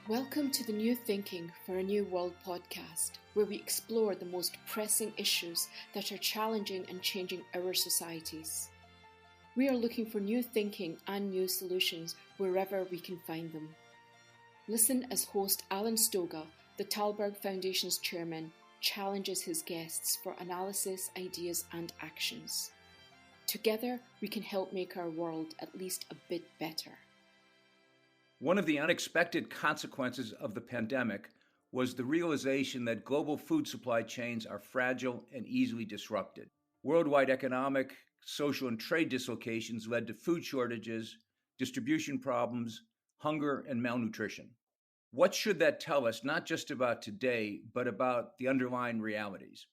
Welcome to the New Thinking for a New World podcast, where we explore the most pressing issues that are challenging and changing our societies. We are looking for new thinking and new solutions wherever we can find them. Listen as host Alan Stoga, the Talberg Foundation's chairman, challenges his guests for analysis, ideas and actions. Together, we can help make our world at least a bit better. One of the unexpected consequences of the pandemic was the realization that global food supply chains are fragile and easily disrupted. Worldwide economic, social, and trade dislocations led to food shortages, distribution problems, hunger, and malnutrition. What should that tell us, not just about today, but about the underlying realities?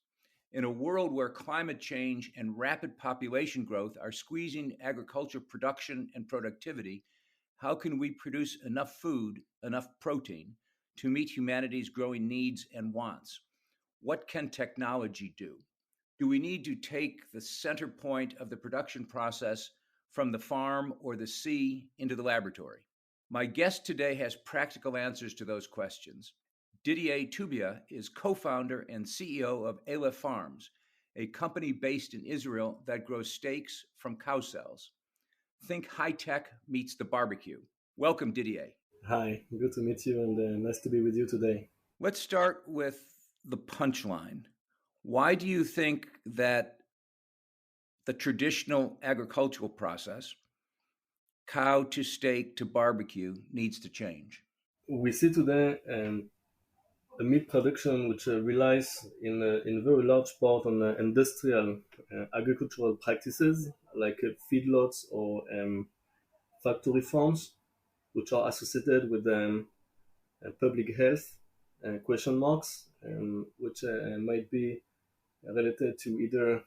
In a world where climate change and rapid population growth are squeezing agriculture production and productivity, how can we produce enough food, enough protein, to meet humanity's growing needs and wants? What can technology do? Do we need to take the center point of the production process from the farm or the sea into the laboratory? My guest today has practical answers to those questions. Didier Toubia is co-founder and CEO of Aleph Farms, a company based in Israel that grows steaks from cow cells. Think high-tech meets the barbecue. Welcome, Didier. Hi, good to meet you and nice to be with you today. Let's start with the punchline. Why do you think that the traditional agricultural process, cow to steak to barbecue, needs to change? We see today a meat production which relies in very large part on industrial agricultural practices like feedlots or factory farms, which are associated with public health question marks, which might be related to either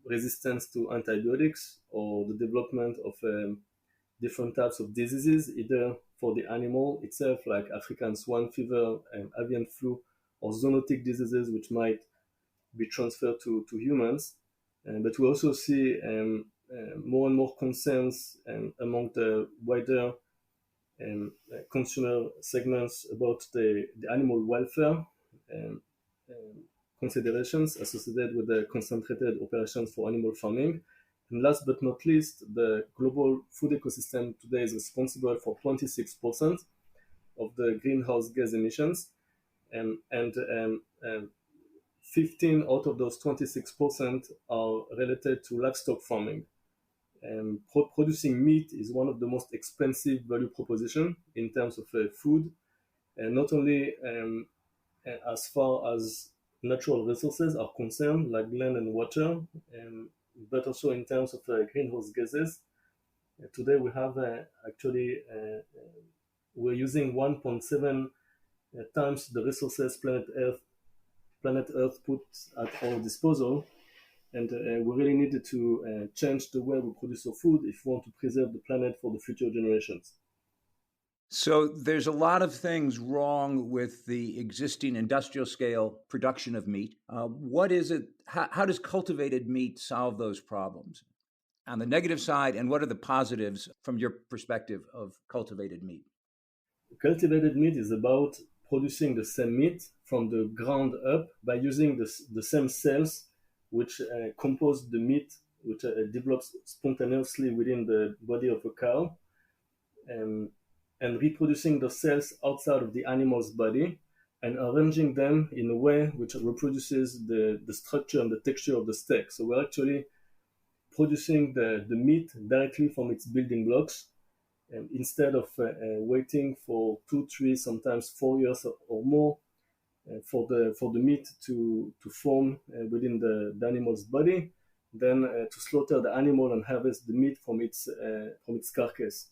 resistance to antibiotics or the development of different types of diseases, either for the animal itself, like African swine fever, avian flu, or zoonotic diseases, which might be transferred to humans. But we also see more and more concerns among the wider consumer segments about the animal welfare considerations associated with the concentrated operations for animal farming. And last but not least, the global food ecosystem today is responsible for 26% of the greenhouse gas emissions, and 15 out of those 26% are related to livestock farming. Producing meat is one of the most expensive value proposition in terms of food, and not only as far as natural resources are concerned, like land and water, but also in terms of greenhouse gases. Today we have we're using 1.7 times the resources planet Earth puts at our disposal, and we really needed to change the way we produce our food if we want to preserve the planet for the future generations. So there's a lot of things wrong with the existing industrial scale production of meat. What is it? How does cultivated meat solve those problems on the negative side? And what are the positives from your perspective of cultivated meat? Cultivated meat is about producing the same meat from the ground up by using the same cells which compose the meat, which develops spontaneously within the body of a cow, and reproducing the cells outside of the animal's body and arranging them in a way which reproduces the structure and the texture of the steak. So we're actually producing the meat directly from its building blocks, instead of waiting for 2, 3, sometimes 4 years or more for the meat to form within the animal's body, then to slaughter the animal and harvest the meat from its carcass.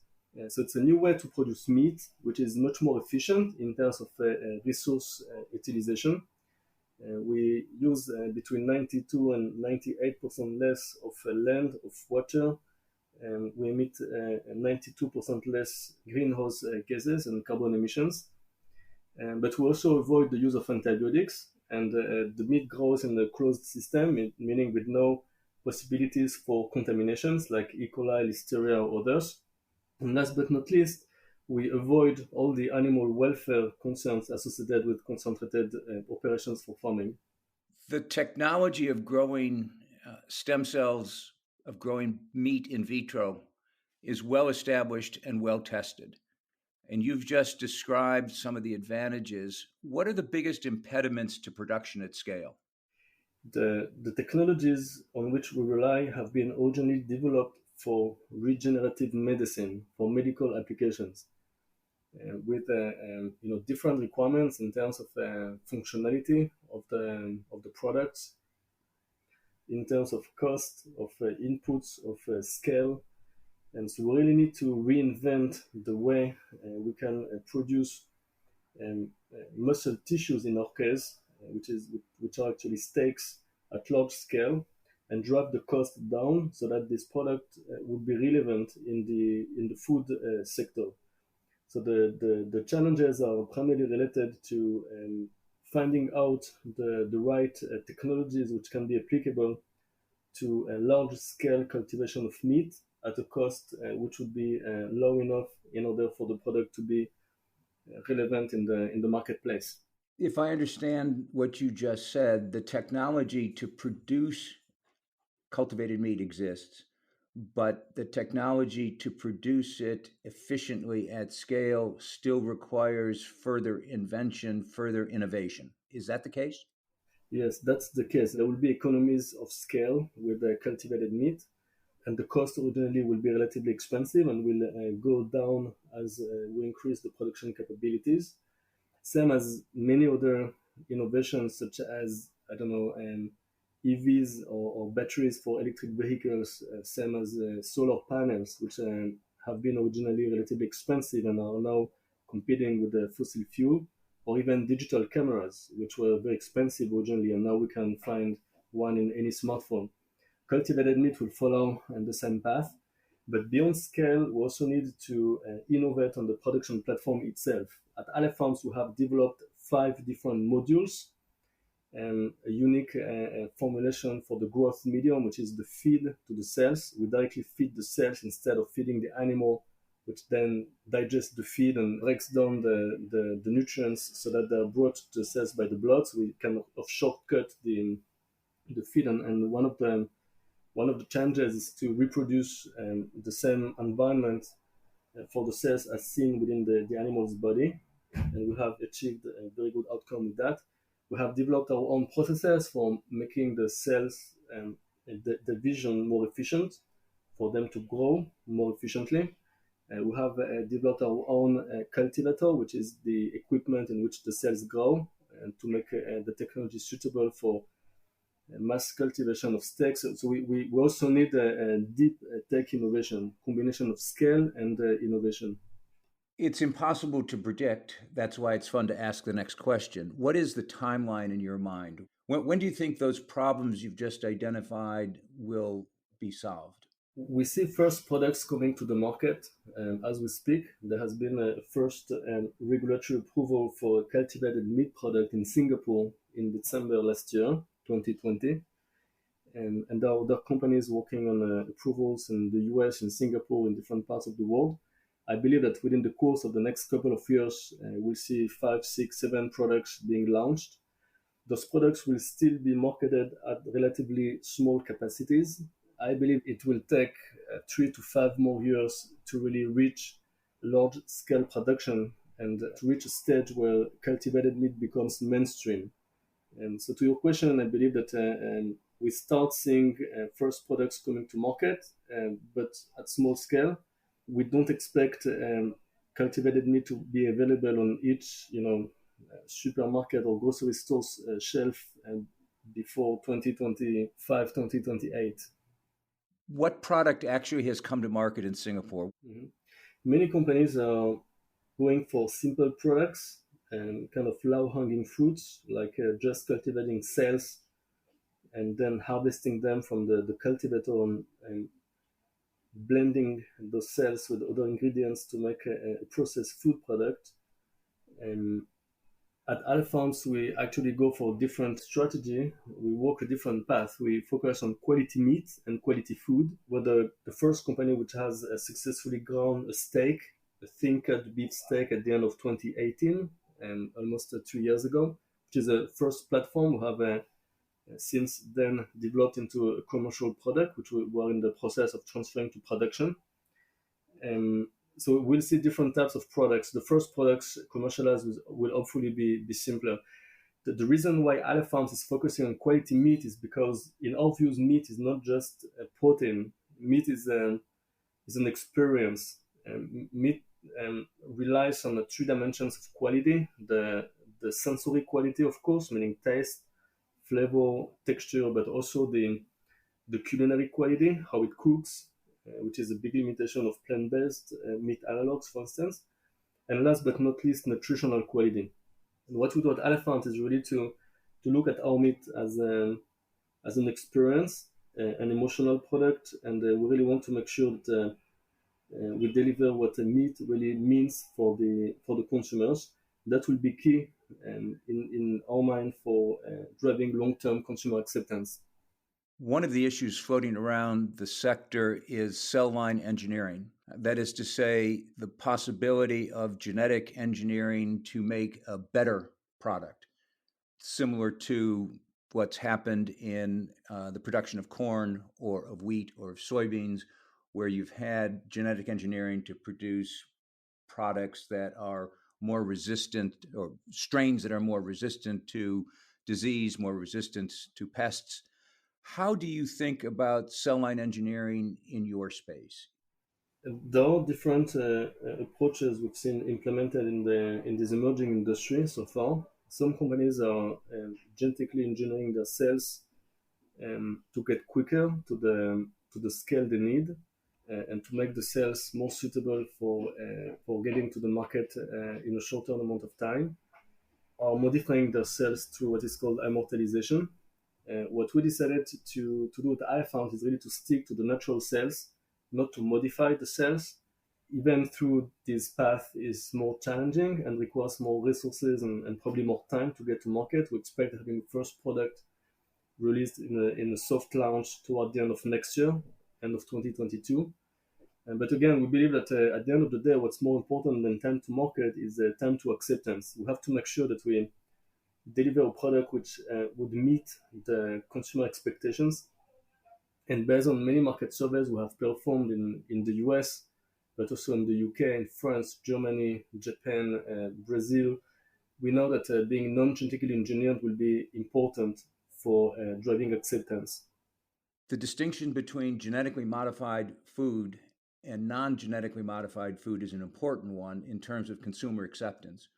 So it's a new way to produce meat, which is much more efficient in terms of resource utilization. We use between 92 and 98% less of land, of water. We emit 92% less greenhouse gases and carbon emissions. But we also avoid the use of antibiotics, and the meat grows in a closed system, meaning with no possibilities for contaminations like E. coli, Listeria, or others. And last but not least, We avoid all the animal welfare concerns associated with concentrated operations for farming. The technology of growing stem cells, of growing meat in vitro, is well established and well tested. And you've just described some of the advantages. What are the biggest impediments to production at scale? The technologies on which we rely have been originally developed for regenerative medicine, for medical applications, with different requirements in terms of functionality of the products, in terms of cost, of inputs, of scale. And so we really need to reinvent the way we can produce muscle tissues in our case, which are actually steaks at large scale, and drive the cost down so that this product would be relevant in the food sector. So the challenges are primarily related to finding out the right technologies which can be applicable to a large scale cultivation of meat at a cost which would be low enough in order for the product to be relevant in the marketplace. If I understand what you just said, the technology to produce cultivated meat exists, but the technology to produce it efficiently at scale still requires further invention, further innovation. Is that the case? Yes, that's the case. There will be economies of scale with the cultivated meat, and the cost originally will be relatively expensive and will go down as we increase the production capabilities. Same as many other innovations, such as, I don't know, EVs or batteries for electric vehicles, same as solar panels, which have been originally relatively expensive and are now competing with the fossil fuel, or even digital cameras, which were very expensive originally, and now we can find one in any smartphone. Cultivated meat will follow the same path. But beyond scale, we also need to innovate on the production platform itself. At Aleph Farms, we have developed 5 different modules and a unique formulation for the growth medium, which is the feed to the cells. We directly feed the cells instead of feeding the animal, which then digests the feed and breaks down the nutrients so that they're brought to the cells by the blood. So we kind of shortcut the feed. And one of the challenges is to reproduce the same environment for the cells as seen within the animal's body. And we have achieved a very good outcome with that. We have developed our own processes for making the cells the vision more efficient, for them to grow more efficiently. We have developed our own cultivator, which is the equipment in which the cells grow, and to make the technology suitable for mass cultivation of steaks. So we also need a deep tech innovation, combination of scale and innovation. It's impossible to predict. That's why it's fun to ask the next question. What is the timeline in your mind? When do you think those problems you've just identified will be solved? We see first products coming to the market as we speak. There has been a first regulatory approval for a cultivated meat product in Singapore in December last year, 2020. And there are other companies working on approvals in the US, in Singapore, in different parts of the world. I believe that within the course of the next couple of years, we'll see 5, 6, 7 products being launched. Those products will still be marketed at relatively small capacities. I believe it will take 3 to 5 more years to really reach large scale production and to reach a stage where cultivated meat becomes mainstream. And so to your question, I believe that we start seeing first products coming to market, but at small scale. We don't expect cultivated meat to be available on each, supermarket or grocery store's shelf before 2025, 2028. What product actually has come to market in Singapore? Mm-hmm. Many companies are going for simple products and kind of low-hanging fruits, like just cultivating cells and then harvesting them from the cultivator and blending those cells with other ingredients to make a processed food product. And at Aleph Farms, we actually go for a different strategy. We walk a different path. We focus on quality meat and quality food. We're the first company which has successfully grown a steak a thin cut beef steak at the end of 2018, almost 2 years ago, which is a first platform we have since then developed into a commercial product, which we are in the process of transferring to production. So we'll see different types of products. The first products commercialized will hopefully be simpler. The reason why Ale Farms is focusing on quality meat is because, in our views, meat is not just a protein. Meat is an experience. Meat relies on the three dimensions of quality: the sensory quality, of course, meaning taste, flavor, texture, but also the culinary quality, how it cooks, which is a big limitation of plant-based meat analogs, for instance. And last but not least, nutritional quality. And what we do at Elephant is really to look at our meat as an experience, an emotional product, and we really want to make sure that we deliver what the meat really means for the consumers. That will be key in our mind for driving long-term consumer acceptance. One of the issues floating around the sector is cell line engineering. That is to say, the possibility of genetic engineering to make a better product, similar to what's happened in the production of corn or of wheat or of soybeans, where you've had genetic engineering to produce products that are more resistant, or strains that are more resistant to disease, more resistant to pests. How do you think about cell line engineering in your space? There are different approaches we've seen implemented in this emerging industry so far. Some companies are genetically engineering their cells to get quicker to the scale they need and to make the cells more suitable for getting to the market in a shorter amount of time, or modifying their cells through what is called immortalization. What we decided to do at iFound is really to stick to the natural cells, not to modify the cells. Even through this path is more challenging and requires more resources and probably more time to get to market. We expect having the first product released in a soft launch toward the end of next year, end of 2022. But again, we believe that at the end of the day, what's more important than time to market is time to acceptance. We have to make sure that we deliver a product which would meet the consumer expectations. And based on many market surveys we have performed in the US, but also in the UK, in France, Germany, Japan, Brazil, we know that being non-genetically engineered will be important for driving acceptance. The distinction between genetically modified food and non-genetically modified food is an important one in terms of consumer acceptance.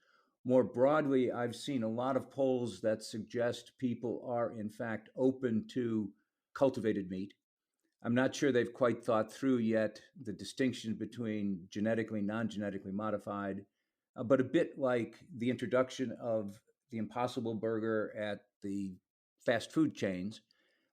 More broadly, I've seen a lot of polls that suggest people are, in fact, open to cultivated meat. I'm not sure they've quite thought through yet the distinction between genetically, non-genetically modified, but a bit like the introduction of the Impossible Burger at the fast food chains,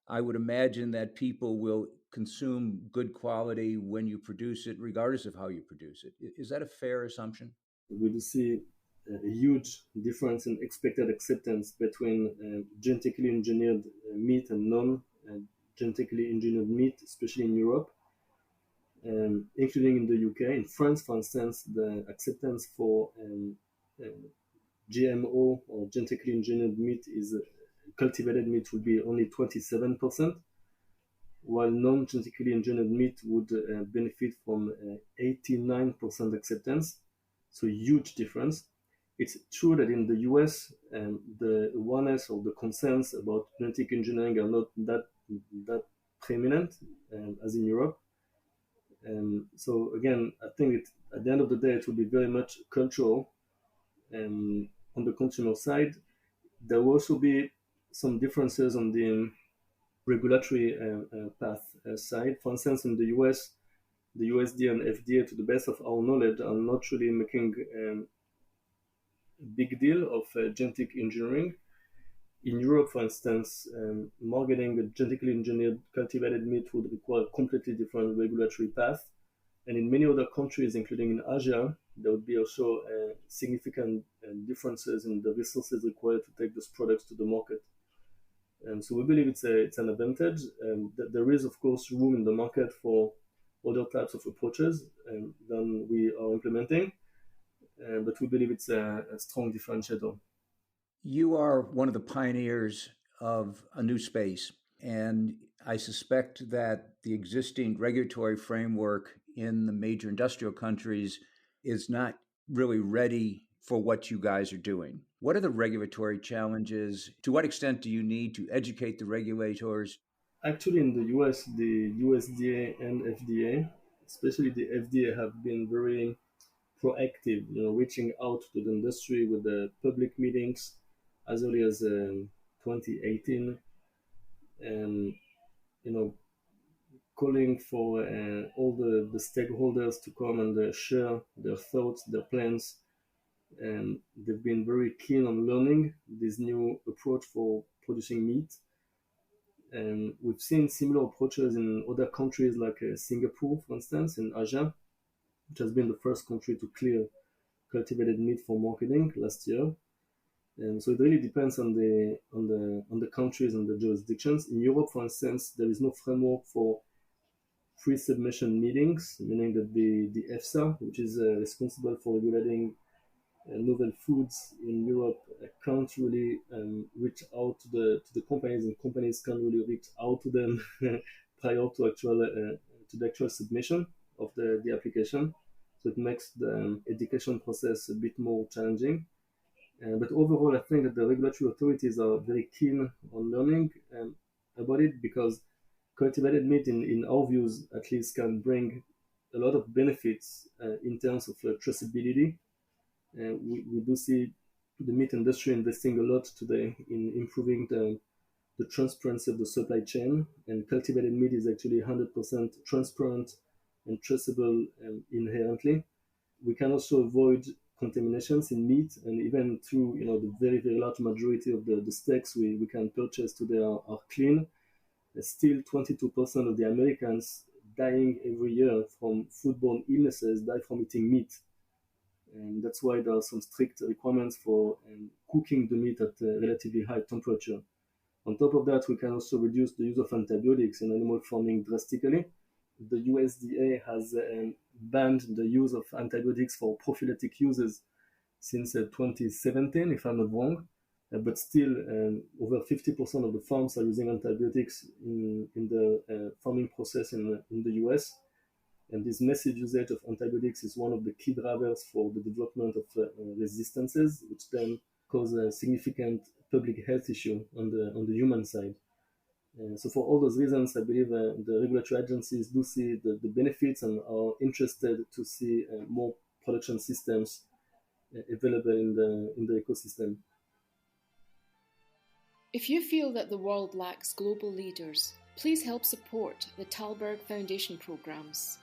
I would imagine that people will consume good quality when you produce it, regardless of how you produce it. Is that a fair assumption? We do see a huge difference in expected acceptance between genetically engineered meat and non-genetically engineered meat, especially in Europe, including in the UK. In France, for instance, the acceptance for GMO or genetically engineered meat is cultivated meat would be only 27%, while non-genetically engineered meat would benefit from 89% acceptance. So huge difference. It's true that in the US, the awareness or the concerns about genetic engineering are not that prominent as in Europe. So again, I think at the end of the day, it will be very much cultural. On the consumer side, there will also be some differences on the regulatory path side. For instance, in the US, the USDA and FDA, to the best of our knowledge, are not really making a big deal of genetic engineering. In Europe, for instance, marketing a genetically engineered cultivated meat would require a completely different regulatory path. And in many other countries, including in Asia, there would be also significant differences in the resources required to take those products to the market. So we believe it's an advantage. There is, of course, room in the market for other types of approaches than we are implementing. But we believe it's a strong differentiator. You are one of the pioneers of a new space, and I suspect that the existing regulatory framework in the major industrial countries is not really ready for what you guys are doing. What are the regulatory challenges? To what extent do you need to educate the regulators? Actually, in the US, the USDA and FDA, especially the FDA, have been very proactive, reaching out to the industry with the public meetings as early as 2018, and calling for all the stakeholders to come and share their thoughts, their plans. And they've been very keen on learning this new approach for producing meat. And we've seen similar approaches in other countries like Singapore, for instance, in Asia, which has been the first country to clear cultivated meat for marketing last year. And so it really depends on the countries and the jurisdictions. In Europe, for instance, there is no framework for pre-submission meetings, meaning that the EFSA, which is responsible for regulating novel foods in Europe, can't really reach out to the companies, and companies can't really reach out to them prior to the actual submission of the application. So it makes the education process a bit more challenging. But overall, I think that the regulatory authorities are very keen on learning about it, because cultivated meat, in our views at least, can bring a lot of benefits in terms of traceability. We do see the meat industry investing a lot today in improving the transparency of the supply chain, and cultivated meat is actually 100% transparent and traceable inherently. We can also avoid contaminations in meat, and even through the very, very large majority of the steaks we can purchase today are clean. Still 22% of the Americans dying every year from foodborne illnesses die from eating meat. And that's why there are some strict requirements for cooking the meat at a relatively high temperature. On top of that, we can also reduce the use of antibiotics in animal farming drastically. The USDA has banned the use of antibiotics for prophylactic uses since 2017, if I'm not wrong. But still, over 50% of the farms are using antibiotics in the farming process in the US. And this massive usage of antibiotics is one of the key drivers for the development of resistances, which then cause a significant public health issue on the human side. So for all those reasons, I believe the regulatory agencies do see the benefits and are interested to see more production systems available in the ecosystem. If you feel that the world lacks global leaders, please help support the Thalberg Foundation programs.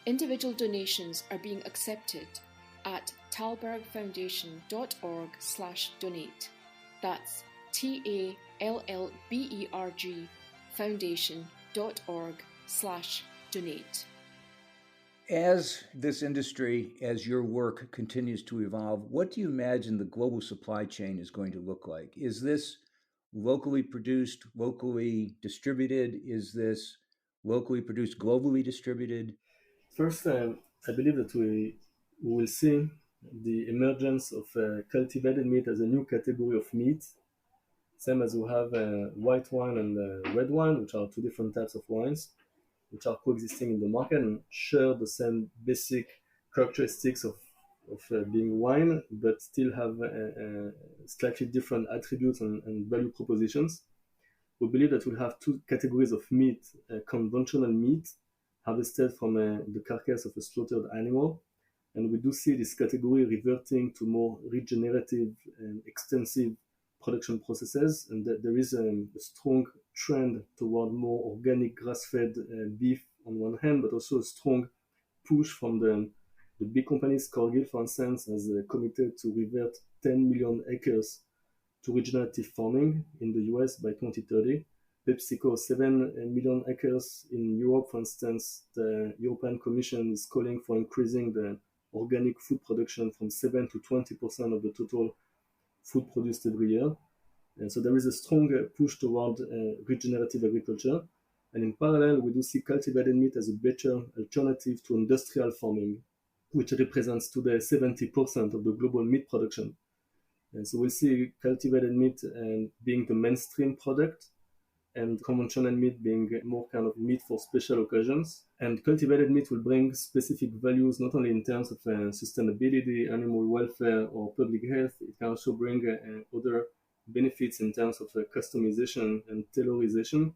Individual donations are being accepted at thalbergfoundation.org/donate. That's TALLBERG foundation.org/donate. As this industry, as your work continues to evolve, what do you imagine the global supply chain is going to look like? Is this locally produced, locally distributed? Is this locally produced, globally distributed? First, I believe that we will see the emergence of cultivated meat as a new category of meat, same as we have white wine and red wine, which are two different types of wines, which are coexisting in the market and share the same basic characteristics of being wine, but still have slightly different attributes and value propositions. We believe that we'll have two categories of meat: conventional meat, harvested from the carcass of a slaughtered animal. And we do see this category reverting to more regenerative and extensive production processes, and that there is a strong trend toward more organic grass-fed beef on one hand, but also a strong push from the big companies. Cargill, for instance, has committed to revert 10 million acres to regenerative farming in the US by 2030. PepsiCo, 7 million acres in Europe, for instance. The European Commission is calling for increasing the organic food production from 7 to 20% of the total food produced every year. And so there is a strong push toward regenerative agriculture. And in parallel, we do see cultivated meat as a better alternative to industrial farming, which represents today 70% of the global meat production. And so we see cultivated meat being the mainstream product, and conventional meat being more kind of meat for special occasions. And cultivated meat will bring specific values, not only in terms of sustainability, animal welfare, or public health. It can also bring other benefits in terms of customization and tailorization,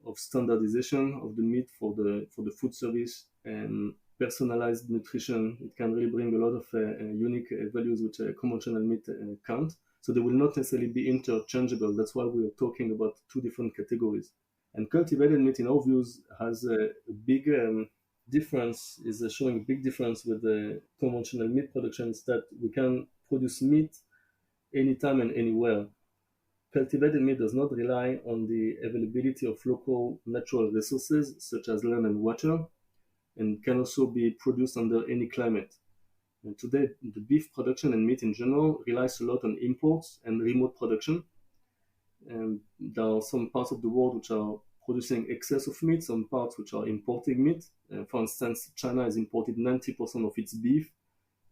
of standardization of the meat for the food service, and personalized nutrition. It can really bring a lot of unique values which conventional meat can't. So they will not necessarily be interchangeable. That's why we are talking about two different categories. And cultivated meat, in our views, has a big difference, is showing a big difference with the conventional meat production, is that we can produce meat anytime and anywhere. Cultivated meat does not rely on the availability of local natural resources, such as land and water, and can also be produced under any climate. And today, the beef production and meat in general relies a lot on imports and remote production. And there are some parts of the world which are producing excess of meat, some parts which are importing meat. For instance, China has imported 90% of its beef,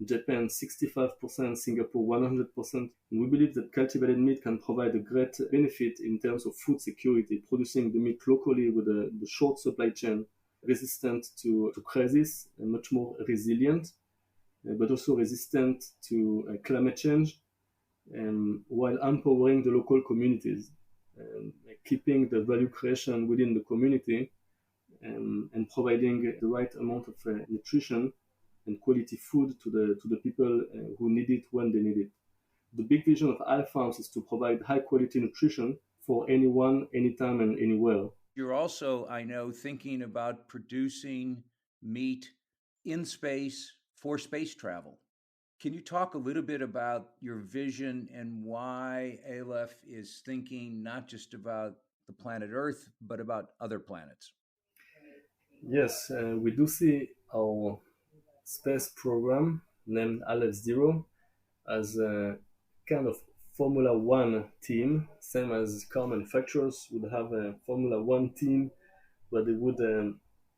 Japan 65%, Singapore 100%. And we believe that cultivated meat can provide a great benefit in terms of food security, producing the meat locally with the short supply chain, resistant to crisis, and much more resilient, but also resistant to climate change, while empowering the local communities, keeping the value creation within the community, and providing the right amount of nutrition and quality food to the people who need it when they need it. The big vision of Ale Farms is to provide high quality nutrition for anyone, anytime, and anywhere. You're also, I know, thinking about producing meat in space for space travel. Can you talk a little bit about your vision and why Aleph is thinking not just about the planet Earth, but about other planets? Yes, we do see our space program named Aleph Zero as a kind of Formula One team, same as car manufacturers would have a Formula One team where they would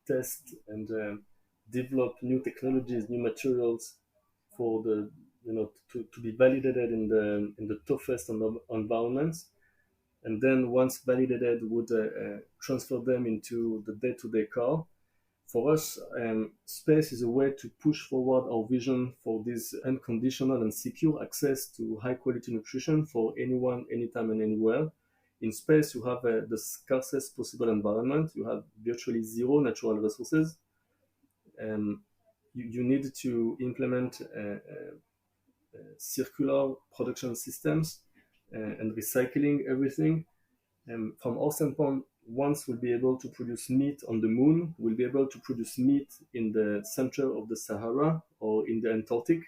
test and develop new technologies, new materials for the to be validated in the toughest environments, and then once validated would transfer them into the day-to-day car. For us, space is a way to push forward our vision for this unconditional and secure access to high quality nutrition for anyone, anytime, and anywhere. In space, you have the scarcest possible environment. You have virtually zero natural resources. You need to implement circular production systems and recycling everything. From our standpoint, once we'll be able to produce meat on the moon, we'll be able to produce meat in the center of the Sahara or in the Antarctic,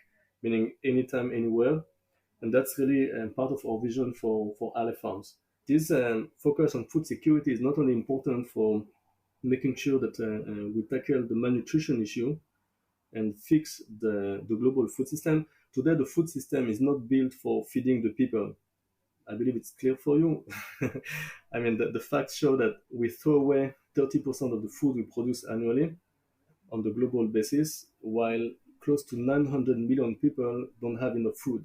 meaning anytime, anywhere. And that's really part of our vision for Ale Farms. This focus on food security is not only important for making sure that we tackle the malnutrition issue and fix the global food system. Today, the food system is not built for feeding the people. I believe it's clear for you. I mean, the facts show that we throw away 30% of the food we produce annually on the global basis, while close to 900 million people don't have enough food.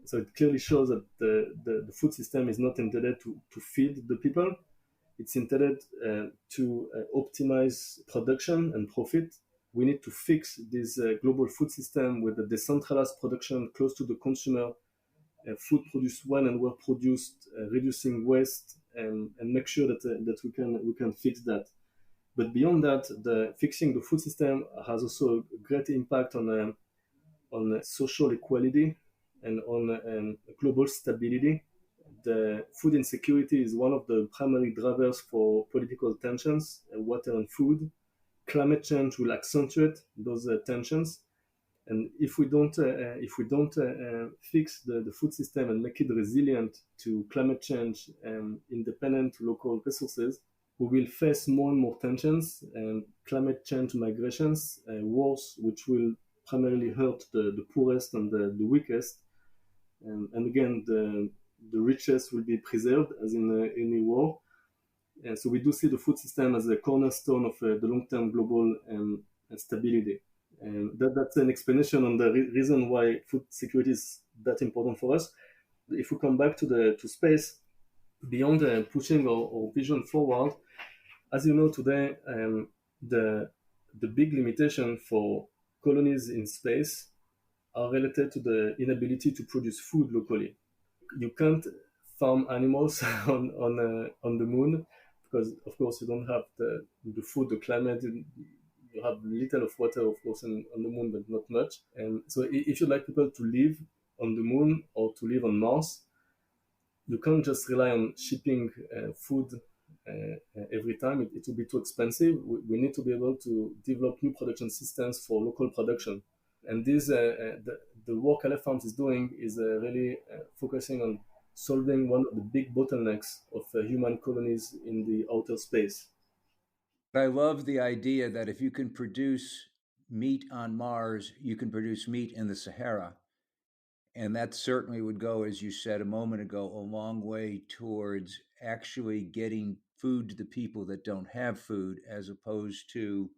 So it clearly shows that the food system is not intended to feed the people. It's intended to optimize production and profit. We need to fix this global food system with a decentralized production close to the consumer, food produced when and where produced, reducing waste, and make sure that we can fix that. But beyond that, fixing the food system has also a great impact on social equality and on global stability. The food insecurity is one of the primary drivers for political tensions, water and food. Climate change will accentuate those tensions. And if we don't fix the food system and make it resilient to climate change and independent to local resources, we will face more and more tensions and climate change migrations, wars, which will primarily hurt the poorest and the weakest. And again, the richest will be preserved, as in any war. And so we do see the food system as a cornerstone of the long-term global stability. And that's an explanation on the reason why food security is that important for us. If we come back to space, beyond pushing our vision forward, as you know today, the big limitation for colonies in space are related to the inability to produce food locally. You can't farm animals on the moon because, of course, you don't have the food, the climate. You have little of water, of course, on the moon, but not much. And so, if you'd like people to live on the moon or to live on Mars, you can't just rely on shipping food every time. It will be too expensive. We need to be able to develop new production systems for local production. And this, the work Aleph Farms is doing is really focusing on solving one of the big bottlenecks of human colonies in the outer space. I love the idea that if you can produce meat on Mars, you can produce meat in the Sahara. And that certainly would go, as you said a moment ago, a long way towards actually getting food to the people that don't have food, as opposed to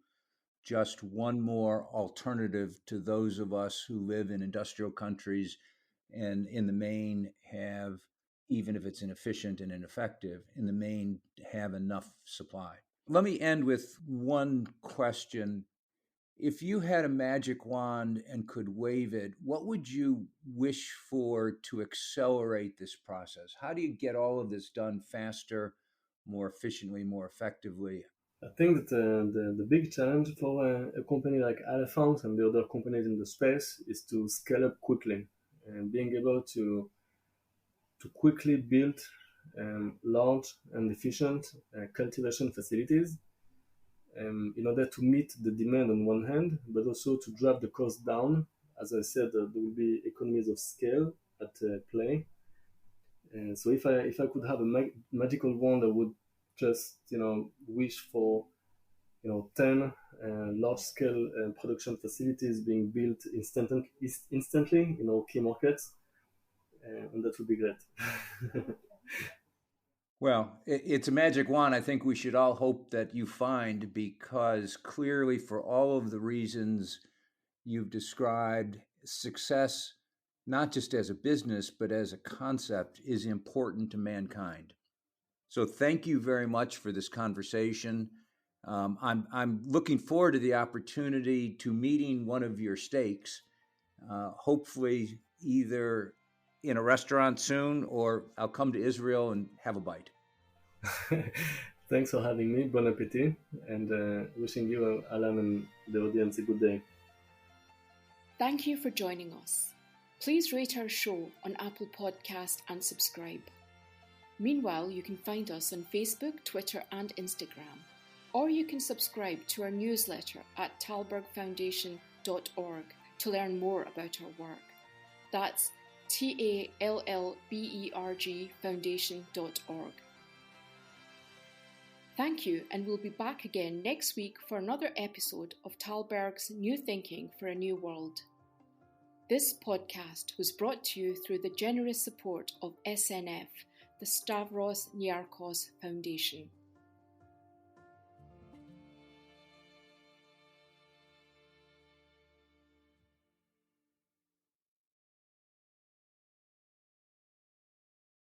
just one more alternative to those of us who live in industrial countries and in the main have, even if it's inefficient and ineffective, in the main have enough supply. Let me end with one question. If you had a magic wand and could wave it, what would you wish for to accelerate this process? How do you get all of this done faster, more efficiently, more effectively? I think that the big challenge for a company like Aleph Farms and the other companies in the space is to scale up quickly and being able to quickly build large and efficient cultivation facilities in order to meet the demand on one hand, but also to drive the cost down. As I said, there will be economies of scale at play. And so if I could have a magical wand, I would just wish for 10 large-scale production facilities being built instantly in key markets, and that would be great. Well, it's a magic wand I think we should all hope that you find, because clearly, for all of the reasons you've described, success, not just as a business, but as a concept, is important to mankind. So thank you very much for this conversation. I'm looking forward to the opportunity to meeting one of your steaks, hopefully either in a restaurant soon, or I'll come to Israel and have a bite. Thanks for having me. Bon appetit, and wishing you, Alan, and the audience a good day. Thank you for joining us. Please rate our show on Apple Podcast and subscribe. Meanwhile, you can find us on Facebook, Twitter, and Instagram, or you can subscribe to our newsletter at talbergfoundation.org to learn more about our work. That's TALLBERG foundation.org. Thank you, and we'll be back again next week for another episode of Talberg's New Thinking for a New World. This podcast was brought to you through the generous support of SNF, the Stavros Niarchos Foundation.